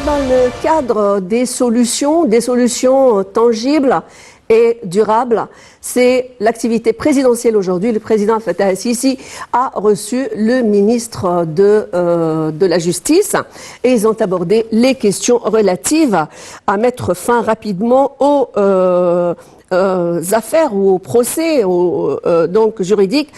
dans le cadre des solutions tangibles et durables, c'est l'activité présidentielle aujourd'hui. Le président Fattah al-Sisi a reçu le ministre de la Justice et ils ont abordé les questions relatives à mettre fin rapidement aux affaires ou aux procès donc juridiques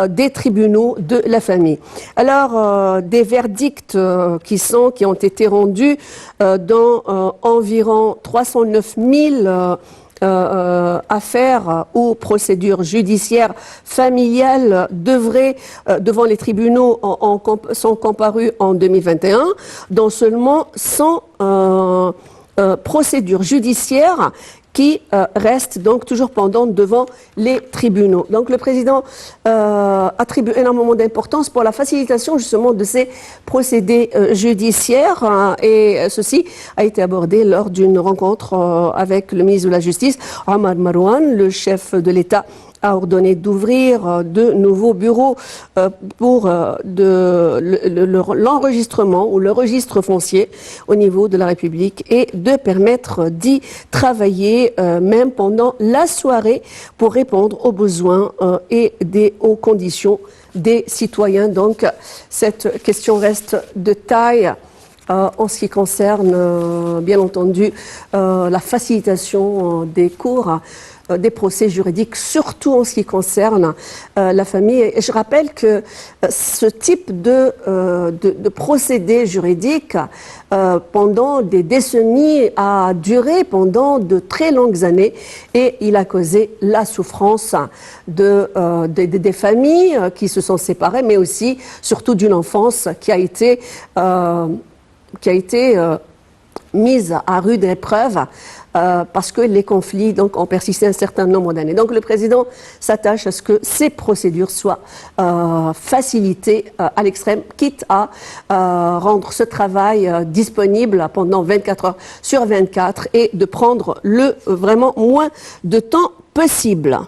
des tribunaux de la famille. Alors, des verdicts qui ont été rendus dans environ 309 000 affaires ou procédures judiciaires familiales devant les tribunaux sont comparus en 2021, dont seulement 100 procédures judiciaires qui restent donc toujours pendantes devant les tribunaux. Donc le président attribue énormément d'importance pour la facilitation justement de ces procédés judiciaires et ceci a été abordé lors d'une rencontre avec le ministre de la Justice, Omar Marouane. Le chef de l'État a ordonné d'ouvrir de nouveaux bureaux pour l'enregistrement ou le registre foncier au niveau de la République et de permettre d'y travailler même pendant la soirée pour répondre aux besoins et aux conditions des citoyens. Donc cette question reste de taille en ce qui concerne bien entendu la facilitation des cours, des procès juridiques, surtout en ce qui concerne la famille. Et je rappelle que ce type de procédé juridique, pendant des décennies, a duré pendant de très longues années et il a causé la souffrance des familles qui se sont séparées, mais aussi, surtout d'une enfance qui a été mise à rude épreuve parce que les conflits donc, ont persisté un certain nombre d'années. Donc le président s'attache à ce que ces procédures soient facilitées à l'extrême, quitte à rendre ce travail disponible pendant 24 heures sur 24 et de prendre le vraiment moins de temps possible.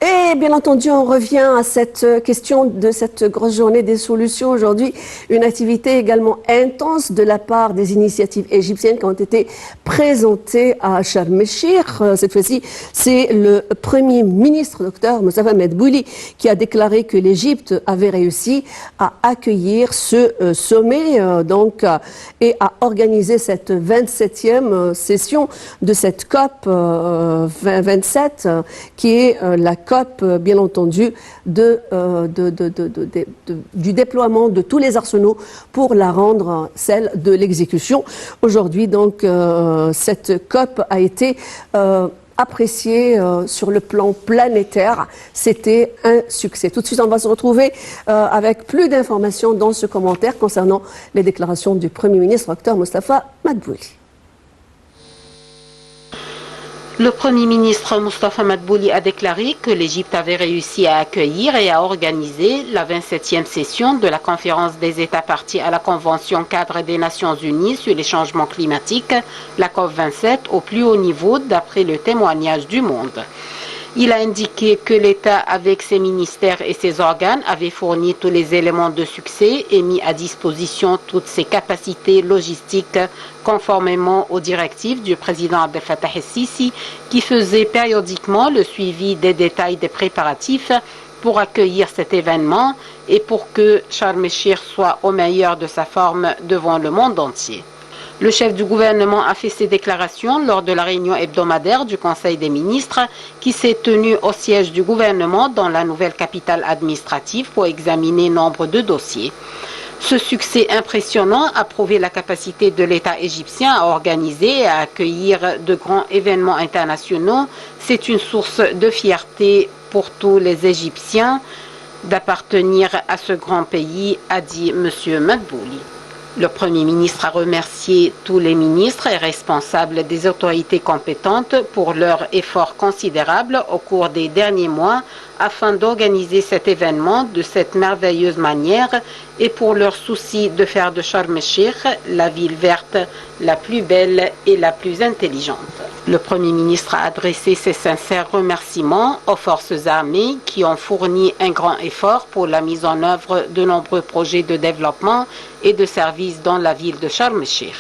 Et bien entendu, on revient à cette question de cette grosse journée des solutions aujourd'hui. Une activité également intense de la part des initiatives égyptiennes qui ont été présentées à Sharm el-Sheikh. Cette fois-ci, c'est le Premier ministre, Dr Mostafa Madbouli, qui a déclaré que l'Égypte avait réussi à accueillir ce sommet et à organiser cette 27e session de cette COP 27, qui est la COP, bien entendu, du déploiement de tous les arsenaux pour la rendre celle de l'exécution. Aujourd'hui, donc, cette COP a été appréciée sur le plan planétaire. C'était un succès. Tout de suite, on va se retrouver avec plus d'informations dans ce commentaire concernant les déclarations du Premier ministre, Dr Mostafa Madbouli. Le Premier ministre Mostafa Madbouli a déclaré que l'Égypte avait réussi à accueillir et à organiser la 27e session de la conférence des États parties à la Convention cadre des Nations Unies sur les changements climatiques, la COP27, au plus haut niveau d'après le témoignage du Monde. Il a indiqué que l'État, avec ses ministères et ses organes, avait fourni tous les éléments de succès et mis à disposition toutes ses capacités logistiques conformément aux directives du président Abdel Fattah el-Sisi, qui faisait périodiquement le suivi des détails des préparatifs pour accueillir cet événement et pour que Sharm el-Sheikh soit au meilleur de sa forme devant le monde entier. Le chef du gouvernement a fait ses déclarations lors de la réunion hebdomadaire du Conseil des ministres qui s'est tenue au siège du gouvernement dans la nouvelle capitale administrative pour examiner nombre de dossiers. Ce succès impressionnant a prouvé la capacité de l'État égyptien à organiser et à accueillir de grands événements internationaux. C'est une source de fierté pour tous les Égyptiens d'appartenir à ce grand pays, a dit M. Madbouli. Le Premier ministre a remercié tous les ministres et responsables des autorités compétentes pour leurs efforts considérables au cours des derniers mois afin d'organiser cet événement de cette merveilleuse manière et pour leur souci de faire de Sharm el-Sheikh la ville verte la plus belle et la plus intelligente. Le Premier ministre a adressé ses sincères remerciements aux forces armées qui ont fourni un grand effort pour la mise en œuvre de nombreux projets de développement et de services dans la ville de Sharm el-Cheikh.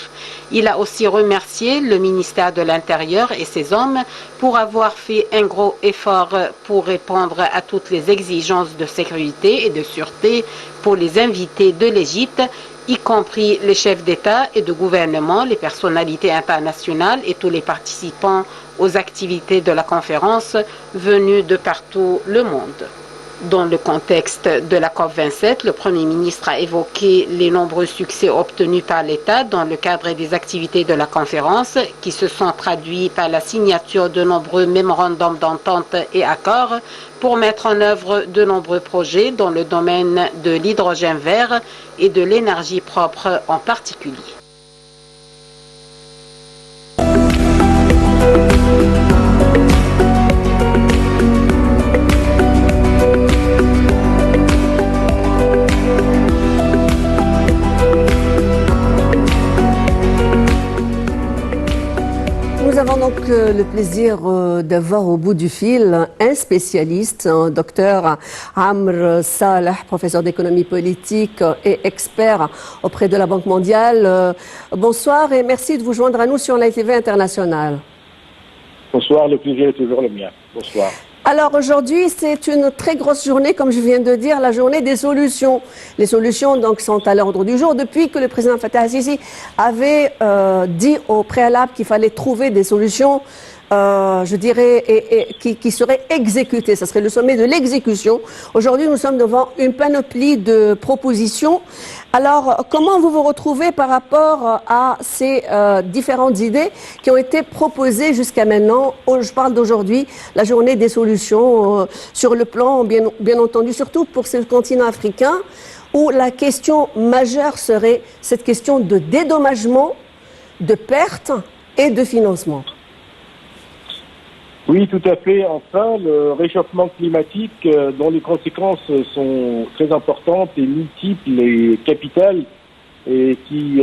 Il a aussi remercié le ministère de l'Intérieur et ses hommes pour avoir fait un gros effort pour répondre à toutes les exigences de sécurité et de sûreté pour les invités de l'Égypte, y compris les chefs d'État et de gouvernement, les personnalités internationales et tous les participants aux activités de la conférence venus de partout le monde. Dans le contexte de la COP27, le Premier ministre a évoqué les nombreux succès obtenus par l'État dans le cadre des activités de la conférence, qui se sont traduits par la signature de nombreux mémorandums d'entente et accords pour mettre en œuvre de nombreux projets dans le domaine de l'hydrogène vert et de l'énergie propre en particulier. Nous avons donc le plaisir d'avoir au bout du fil un spécialiste, un docteur Amr Saleh, professeur d'économie politique et expert auprès de la Banque mondiale. Bonsoir et merci de vous joindre à nous sur la TV internationale. Bonsoir, le plaisir est toujours le mien. Bonsoir. Alors aujourd'hui, c'est une très grosse journée, comme je viens de dire, la journée des solutions. Les solutions donc sont à l'ordre du jour depuis que le président Fattah al-Sisi avait dit au préalable qu'il fallait trouver des solutions, je dirais, qui seraient exécutées. Ce serait le sommet de l'exécution. Aujourd'hui, nous sommes devant une panoplie de propositions. Alors, comment vous vous retrouvez par rapport à ces différentes idées qui ont été proposées jusqu'à maintenant? Je parle d'aujourd'hui, la journée des solutions sur le plan, bien entendu, surtout pour ce continent africain, où la question majeure serait cette question de dédommagement, de perte et de financement. Oui, tout à fait. Enfin, le réchauffement climatique, dont les conséquences sont très importantes et multiples et capitales, et qui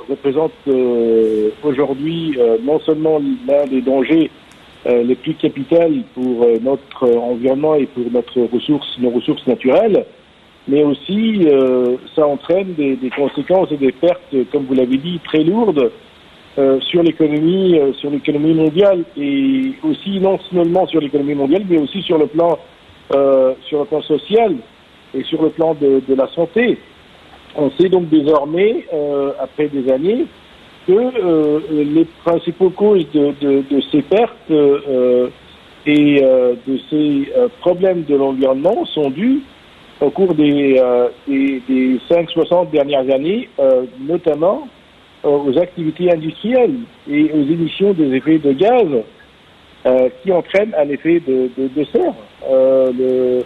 représente aujourd'hui non seulement l'un des dangers les plus capitales pour notre environnement et pour nos ressources naturelles, mais aussi ça entraîne des conséquences et des pertes, comme vous l'avez dit, très lourdes sur l'économie mondiale, et aussi non seulement sur l'économie mondiale, mais aussi sur le plan social et sur le plan de la santé. On sait donc désormais, après des années, que les principaux causes de ces pertes et de ces problèmes de l'environnement sont dus au cours des 5-60 dernières années, notamment aux activités industrielles et aux émissions des effets de gaz qui entraînent un effet de serre. Le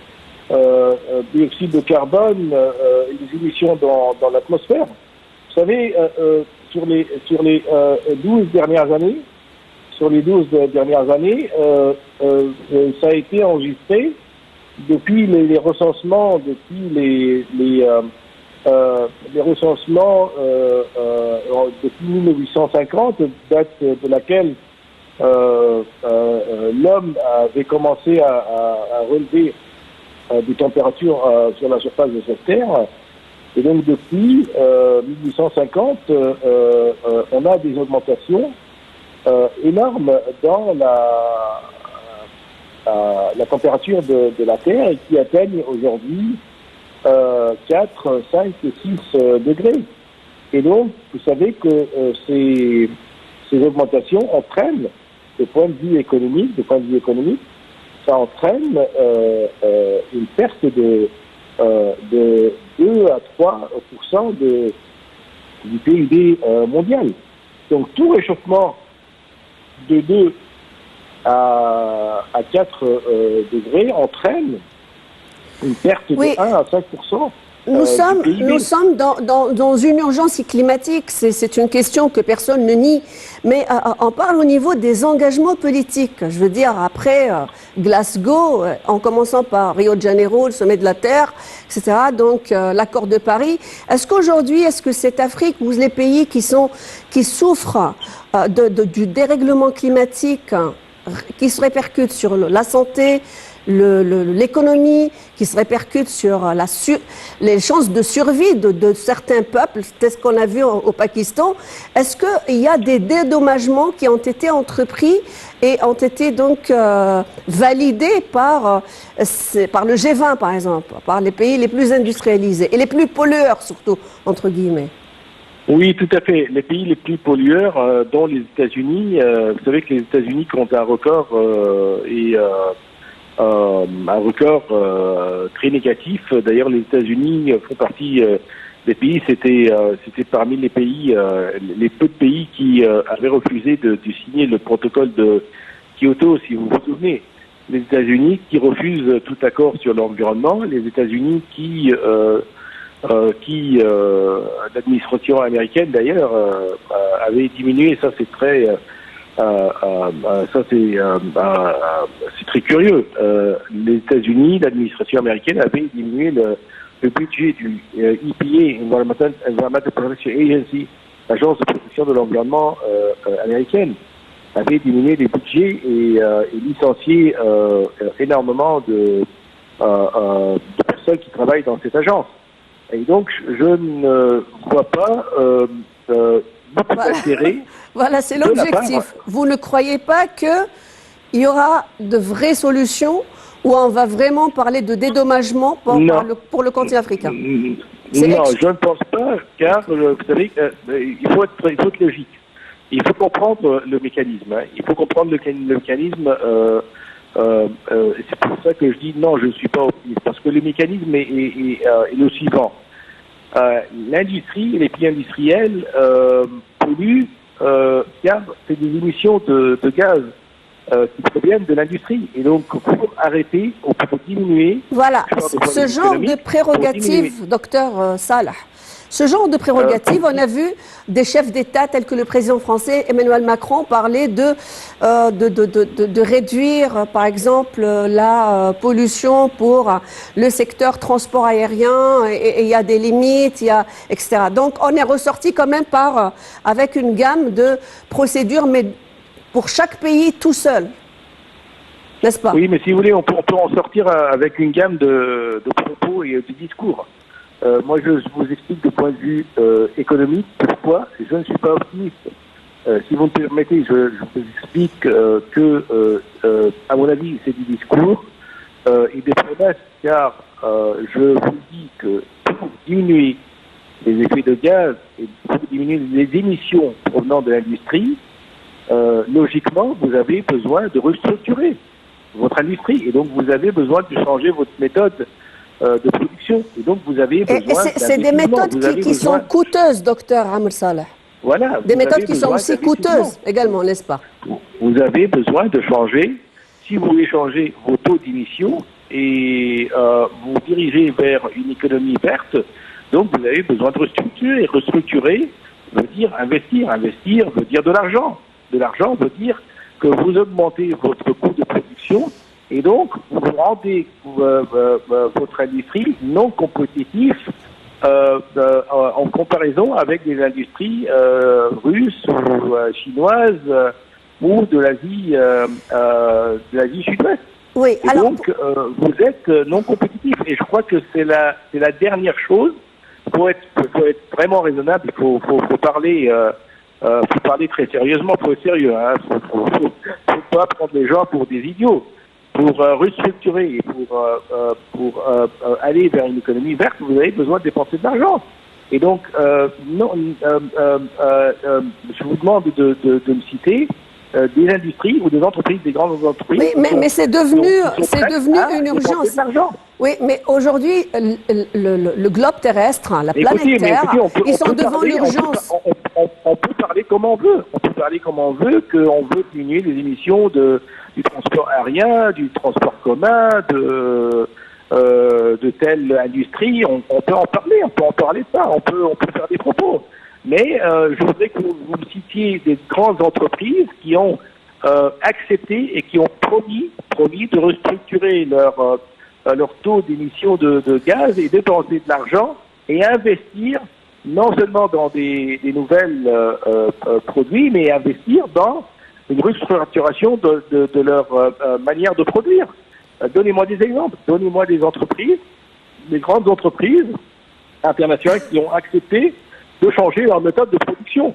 dioxyde de carbone et les émissions dans l'atmosphère. Vous savez, sur les 12 dernières années, ça a été enregistré depuis les recensements, depuis les recensements depuis 1850, date de laquelle l'homme avait commencé à relever des températures sur la surface de cette terre. Et donc depuis 1850, on a des augmentations énormes dans la température de la Terre, et qui atteignent aujourd'hui 4, 5 et 6 degrés. Et donc, vous savez que ces augmentations entraînent, de point de vue économique, ça entraîne une perte de 2 à 3% du PIB mondial. Donc tout réchauffement de 2 à 4 degrés entraîne une perte de 1 à 5% Nous sommes dans une urgence climatique, c'est une question que personne ne nie, mais on parle au niveau des engagements politiques. Je veux dire, après Glasgow, en commençant par Rio de Janeiro, le sommet de la Terre, etc., donc l'accord de Paris, est-ce que cette Afrique ou les pays qui souffrent du dérèglement climatique qui se répercute sur la santé, l'économie, qui se répercute sur les chances de survie de certains peuples, c'est ce qu'on a vu au Pakistan. Est-ce qu'il y a des dédommagements qui ont été entrepris et ont été donc validés par le G20 par exemple, par les pays les plus industrialisés et les plus pollueurs surtout, entre guillemets? Oui, tout à fait. Les pays les plus pollueurs, dont les États-Unis, vous savez que les États-Unis comptent un record un record très négatif. D'ailleurs, les États-Unis font partie des pays, c'était parmi les pays, les peu de pays qui avaient refusé de signer le protocole de Kyoto, si vous vous souvenez. Les États-Unis qui refusent tout accord sur l'environnement, les États-Unis qui l'administration américaine d'ailleurs avait diminué, ça c'est très c'est très curieux. Les États-Unis, l'administration américaine avait diminué le budget du EPA, Environmental Protection Agency, l'agence de protection de l'environnement américaine, avait diminué les budgets et licencié énormément de personnes qui travaillent dans cette agence. Et donc, je ne vois pas beaucoup d'intérêt. Voilà, c'est l'objectif. Vous ne croyez pas qu'il y aura de vraies solutions où on va vraiment parler de dédommagement pour le continent africain? Non, je ne pense pas, car vous savez, il faut être logique. Il faut comprendre le mécanisme. Hein. Il faut comprendre le mécanisme. C'est pour ça que je dis non, je ne suis pas optimiste, parce que le mécanisme est le suivant. L'industrie, les pays industriels polluent, car c'est des émissions de gaz qui proviennent de l'industrie. Et donc, pour arrêter ou pour diminuer... Voilà, ce genre de prérogative, docteur Salah, ce genre de prérogative, on a vu des chefs d'État tels que le président français Emmanuel Macron parler de réduire, par exemple, la pollution pour le secteur transport aérien, et il y a des limites, etc. Donc, on est ressorti quand même avec une gamme de procédures, mais pour chaque pays tout seul, n'est-ce pas? Oui, mais si vous voulez, on peut en sortir avec une gamme de propos et de discours. Moi, je vous explique de point de vue économique pourquoi je ne suis pas optimiste. Si vous me permettez, je vous explique que, à mon avis, c'est du discours et des promesses, car je vous dis que pour diminuer les effets de gaz et pour diminuer les émissions provenant de l'industrie, logiquement, vous avez besoin de restructurer votre industrie et donc vous avez besoin de changer votre méthode de production. Et donc, vous avez besoin... C'est des méthodes qui sont coûteuses, docteur Amr Salah. Voilà. Des méthodes qui sont aussi coûteuses également, n'est-ce pas? Vous avez besoin de changer, si vous voulez changer vos taux d'émission et vous dirigez vers une économie verte, donc vous avez besoin de restructurer. Et restructurer veut dire investir. Investir veut dire de l'argent. De l'argent veut dire que vous augmentez votre coût de production. Et donc, vous rendez votre industrie non compétitive en comparaison avec des industries russes ou chinoises ou de l'Asie sud-ouest. Oui, et alors... donc, vous êtes non compétitif. Et je crois que c'est la dernière chose. Pour être vraiment raisonnable, il faut parler... faut parler très sérieusement, il faut être sérieux. Faut pas prendre les gens pour des idiots. Pour restructurer et pour aller vers une économie verte, vous avez besoin de dépenser de l'argent. Et donc, je vous demande de me citer des industries ou des entreprises, des grandes entreprises. Oui, mais c'est devenu une urgence. Oui, mais aujourd'hui, le globe terrestre, la planète Terre, ils sont devant l'urgence. On peut parler comme on veut. On peut parler comme on veut, qu'on veut diminuer les émissions du transport aérien, du transport commun, de telle industrie, on peut en parler, on peut en parler de ça, on peut faire des propos. Mais je voudrais que vous me citiez des grandes entreprises qui ont accepté et qui ont promis de restructurer leur taux d'émission de gaz et dépenser de l'argent et investir non seulement dans des nouvelles produits, mais investir dans une restructuration de leur manière de produire. Donnez-moi des exemples, donnez-moi des entreprises, des grandes entreprises internationales qui ont accepté de changer leur méthode de production.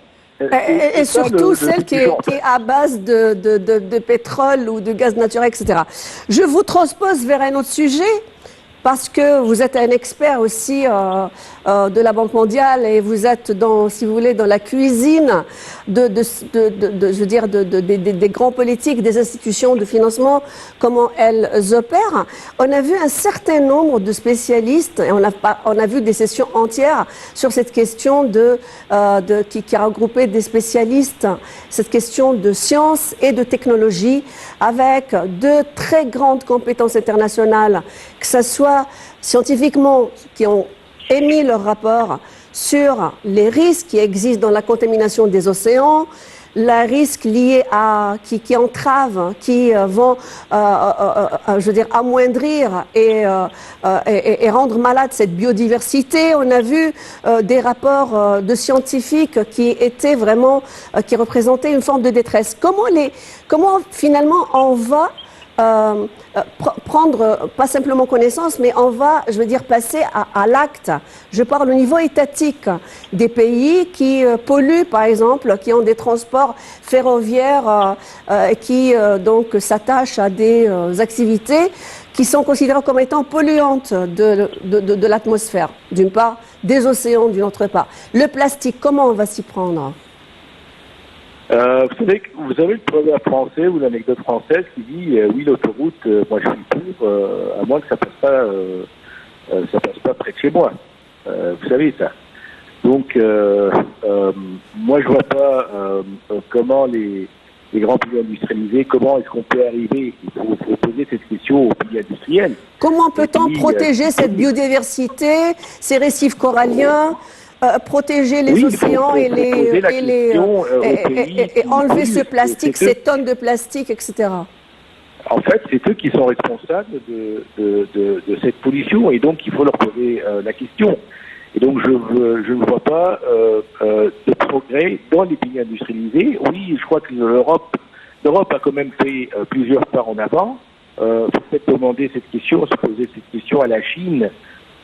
Et surtout celle qui est à base de pétrole ou de gaz naturel, etc. Je vous transpose vers un autre sujet, parce que vous êtes un expert aussi de la Banque mondiale et vous êtes dans, si vous voulez, dans la cuisine je veux dire, des grands politiques, des institutions de financement, comment elles opèrent. On a vu un certain nombre de spécialistes et on a vu des sessions entières sur cette question qui a regroupé des spécialistes, cette question de science et de technologie avec de très grandes compétences internationales, que ce soit scientifiquement, qui ont émis leur rapport sur les risques qui existent dans la contamination des océans, les risques liés qui entravent, qui vont, je veux dire, amoindrir et rendre malade cette biodiversité. On a vu des rapports de scientifiques qui étaient vraiment, qui représentaient une forme de détresse. Comment finalement on va prendre pas simplement connaissance, mais on va, je veux dire, passer à l'acte. Je parle au niveau étatique des pays qui polluent, par exemple, qui ont des transports ferroviaires qui donc s'attachent à des activités qui sont considérées comme étant polluantes de l'atmosphère, d'une part, des océans, d'une autre part. Le plastique, comment on va s'y prendre ? Vous avez le proverbe français ou l'anecdote française qui dit oui, l'autoroute, moi je suis pour, à moins que ça passe pas près de chez moi. Vous savez ça. Donc moi je vois pas comment les grands pays industrialisés, comment est-ce qu'on peut arriver. Il faut poser cette question aux pays industriels. Comment peut-on protéger cette biodiversité, ces récifs coralliens? Protéger les océans et enlever ce plastique, ces tonnes de plastique, etc. En fait, c'est eux qui sont responsables de cette pollution et donc il faut leur poser la question. Et donc je ne vois pas de progrès dans les pays industrialisés. Oui, je crois que l'Europe a quand même fait plusieurs pas en avant. Faut peut-être demander cette question, se poser cette question à la Chine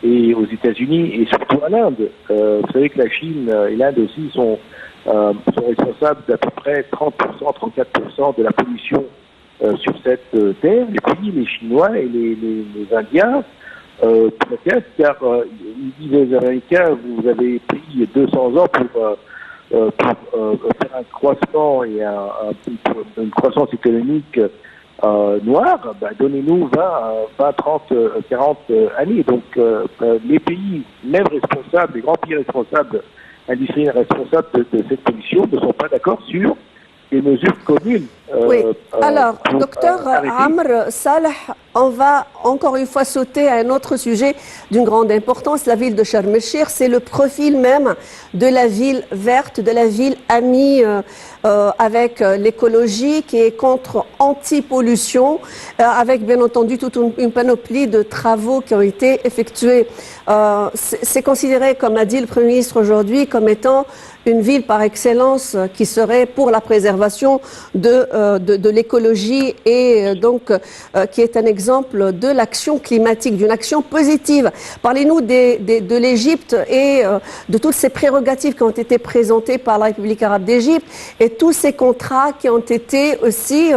et aux États-Unis et surtout à l'Inde. Vous savez que la Chine et l'Inde aussi sont responsables d'à peu près 30%, 34% de la pollution sur cette terre. Les pays, les Chinois et les Indiens protestent car ils disent aux Américains, vous avez pris 200 ans pour faire un croissement et une croissance économique noir, donnez-nous 20, 30, 40 années. Donc les pays, même responsables, les grands pays responsables, industriels responsables de cette pollution ne sont pas d'accord sur des mesures communes. Oui. Alors, docteur Amr Salah, on va encore une fois sauter à un autre sujet d'une grande importance, la ville de Sharm el-Sheikh. C'est le profil même de la ville verte, de la ville amie avec l'écologie, qui est contre anti-pollution, avec bien entendu toute une panoplie de travaux qui ont été effectués. C'est considéré, comme a dit le Premier ministre aujourd'hui, comme étant une ville par excellence qui serait pour la préservation de l'écologie et donc qui est un exemple de l'action climatique, d'une action positive. Parlez-nous de l'Égypte et de toutes ces prérogatives qui ont été présentées par la République arabe d'Égypte et tous ces contrats qui ont été aussi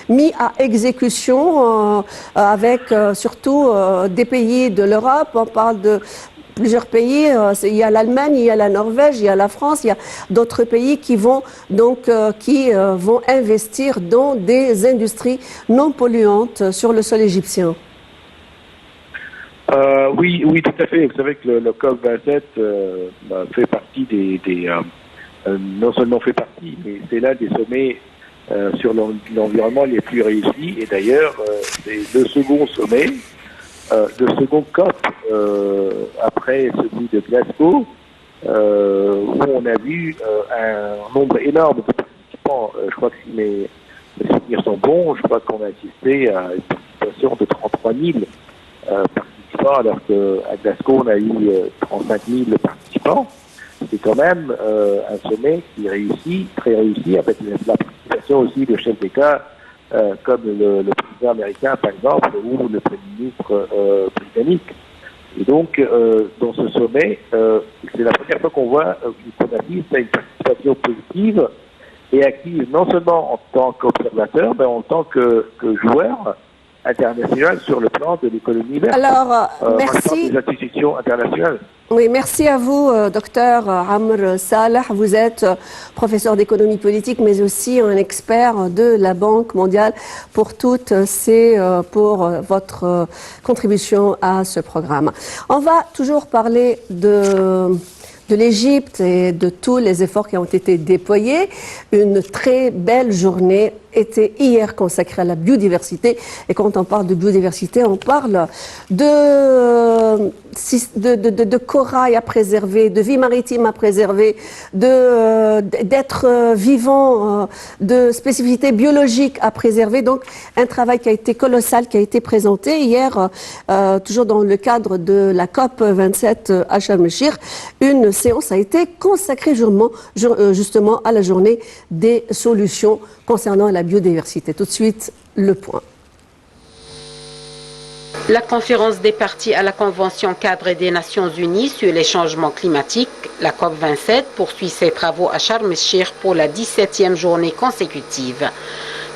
mis à exécution avec surtout des pays de l'Europe. On parle de plusieurs pays, il y a l'Allemagne, il y a la Norvège, il y a la France, il y a d'autres pays qui vont donc vont investir dans des industries non polluantes sur le sol égyptien. Oui, tout à fait. Vous savez que le COP27 fait partie non seulement fait partie, mais c'est l'un des sommets sur l'environnement les plus réussis. Et d'ailleurs, c'est le second sommet le second COP, après celui de Glasgow, où on a vu un nombre énorme de participants. Je crois que si mes souvenirs sont bons, je crois qu'on a assisté à une participation de 33 000 participants, alors qu'à Glasgow, on a eu 35 000 participants. C'est quand même un sommet qui réussit, très réussi, avec la participation aussi de chefs d'État comme le président américain, par exemple, ou le Premier ministre britannique. Et donc, dans ce sommet, c'est la première fois qu'on voit qu'on assiste à une participation positive et active, non seulement en tant qu'observateur, mais en tant que joueur international sur le plan de l'économie verte. Alors, merci. Des institutions internationales. Oui, merci à vous, docteur Amr Salah. Vous êtes professeur d'économie politique, mais aussi un expert de la Banque mondiale pour pour votre contribution à ce programme. On va toujours parler de l'Égypte et de tous les efforts qui ont été déployés. Une très belle journée était hier consacrée à la biodiversité. Et quand on parle de biodiversité, on parle de corail à préserver, de vie maritime à préserver, d'êtres vivants, de spécificités biologiques à préserver. Donc, un travail qui a été colossal, qui a été présenté hier, toujours dans le cadre de la COP 27 à Sharm el-Sheikh. Une séance a été consacrée justement à la journée des solutions concernant la biodiversité. Tout de suite, le point. La conférence des parties à la Convention cadre des Nations Unies sur les changements climatiques, la COP27, poursuit ses travaux à Sharm el-Sheikh pour la 17e journée consécutive.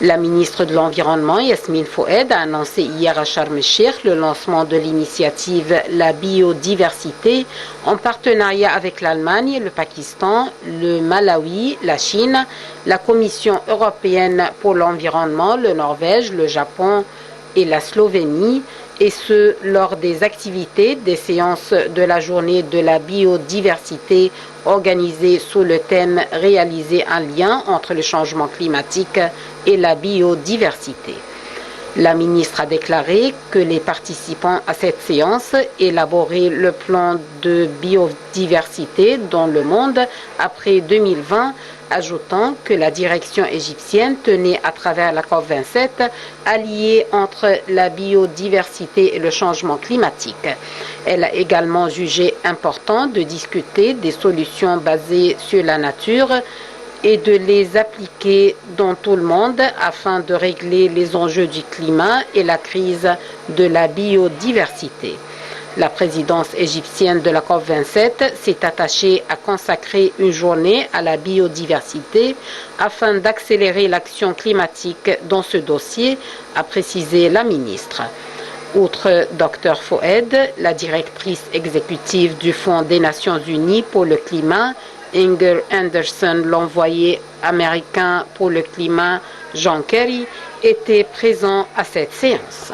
La ministre de l'Environnement, Yasmine Foued, a annoncé hier à Sharm el-Sheikh le lancement de l'initiative La biodiversité en partenariat avec l'Allemagne, le Pakistan, le Malawi, la Chine, la Commission européenne pour l'environnement, le Norvège, le Japon et la Slovénie, et ce, lors des activités des séances de la journée de la biodiversité organisée sous le thème « Réaliser un lien entre le changement climatique et la biodiversité ». La ministre a déclaré que les participants à cette séance élaboraient le plan de biodiversité dans le monde après 2020, ajoutant que la direction égyptienne tenait à travers la COP27 à lier entre la biodiversité et le changement climatique. Elle a également jugé important de discuter des solutions basées sur la nature et de les appliquer dans tout le monde afin de régler les enjeux du climat et la crise de la biodiversité. La présidence égyptienne de la COP27 s'est attachée à consacrer une journée à la biodiversité afin d'accélérer l'action climatique dans ce dossier, a précisé la ministre. Outre Dr Foued, la directrice exécutive du Fonds des Nations Unies pour le climat, Inger Anderson, l'envoyé américain pour le climat, John Kerry, était présent à cette séance.